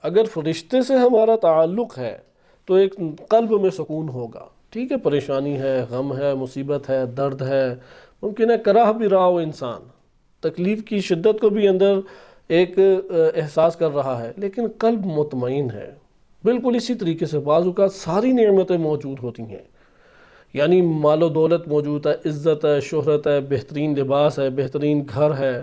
اگر فرشتے سے ہمارا تعلق ہے تو ایک قلب میں سکون ہوگا. ٹھیک ہے، پریشانی ہے، غم ہے، مصیبت ہے، درد ہے، ممکن ہے کراہ بھی رہا ہو انسان، تکلیف کی شدت کو بھی اندر ایک احساس کر رہا ہے، لیکن قلب مطمئن ہے. بالکل اسی طریقے سے بعض اوقات ساری نعمتیں موجود ہوتی ہیں، یعنی مال و دولت موجود ہے، عزت ہے، شہرت ہے، بہترین لباس ہے، بہترین گھر ہے،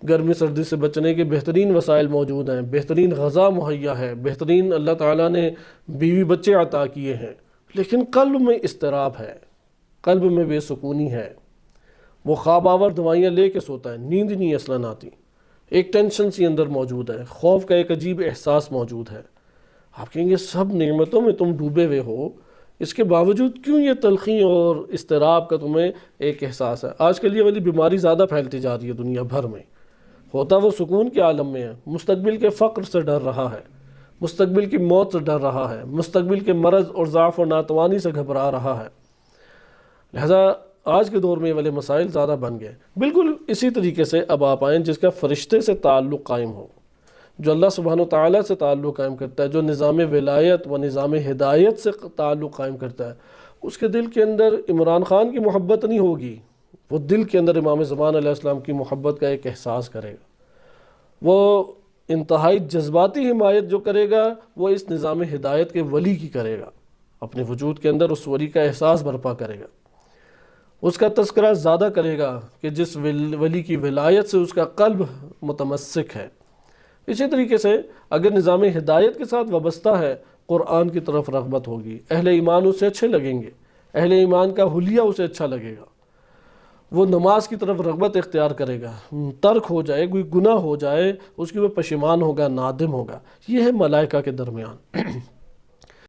گرمی سردی سے بچنے کے بہترین وسائل موجود ہیں، بہترین غذا مہیا ہے، بہترین اللہ تعالیٰ نے بیوی بچے عطا کیے ہیں، لیکن قلب میں اضطراب ہے، قلب میں بے سکونی ہے. وہ خواب آور دوائیاں لے کے سوتا ہے، نیند نہیں اصلاً آتی، ایک ٹینشن سی اندر موجود ہے، خوف کا ایک عجیب احساس موجود ہے. آپ کہیں گے سب نعمتوں میں تم ڈوبے ہوئے ہو، اس کے باوجود کیوں یہ تلخی اور اضطراب کا تمہیں ایک احساس ہے؟ آج کل یہ والی بیماری زیادہ پھیلتی جا رہی ہے دنیا بھر میں. ہوتا وہ سکون کے عالم میں ہے، مستقبل کے فقر سے ڈر رہا ہے، مستقبل کی موت سے ڈر رہا ہے، مستقبل کے مرض اور ضعف اور ناتوانی سے گھبرا رہا ہے. لہذا آج کے دور میں یہ والے مسائل زیادہ بن گئے. بالکل اسی طریقے سے اب آپ آئیں جس کا فرشتے سے تعلق قائم ہو، جو اللہ سبحانہ وتعالیٰ سے تعلق قائم کرتا ہے، جو نظام ولایت و نظام ہدایت سے تعلق قائم کرتا ہے، اس کے دل کے اندر عمران خان کی محبت نہیں ہوگی، وہ دل کے اندر امام زمان علیہ السلام کی محبت کا ایک احساس کرے گا. وہ انتہائی جذباتی حمایت جو کرے گا وہ اس نظام ہدایت کے ولی کی کرے گا، اپنے وجود کے اندر اس ولی کا احساس برپا کرے گا، اس کا تذکرہ زیادہ کرے گا کہ جس ولی کی ولایت سے اس کا قلب متمسک ہے. اسی طریقے سے اگر نظام ہدایت کے ساتھ وابستہ ہے، قرآن کی طرف رغبت ہوگی، اہل ایمان اسے اچھے لگیں گے، اہل ایمان کا حلیہ اسے اچھا لگے گا، وہ نماز کی طرف رغبت اختیار کرے گا، ترک ہو جائے، کوئی گناہ ہو جائے اس کی وہ پشیمان ہوگا، نادم ہوگا. یہ ہے ملائکہ کے درمیان.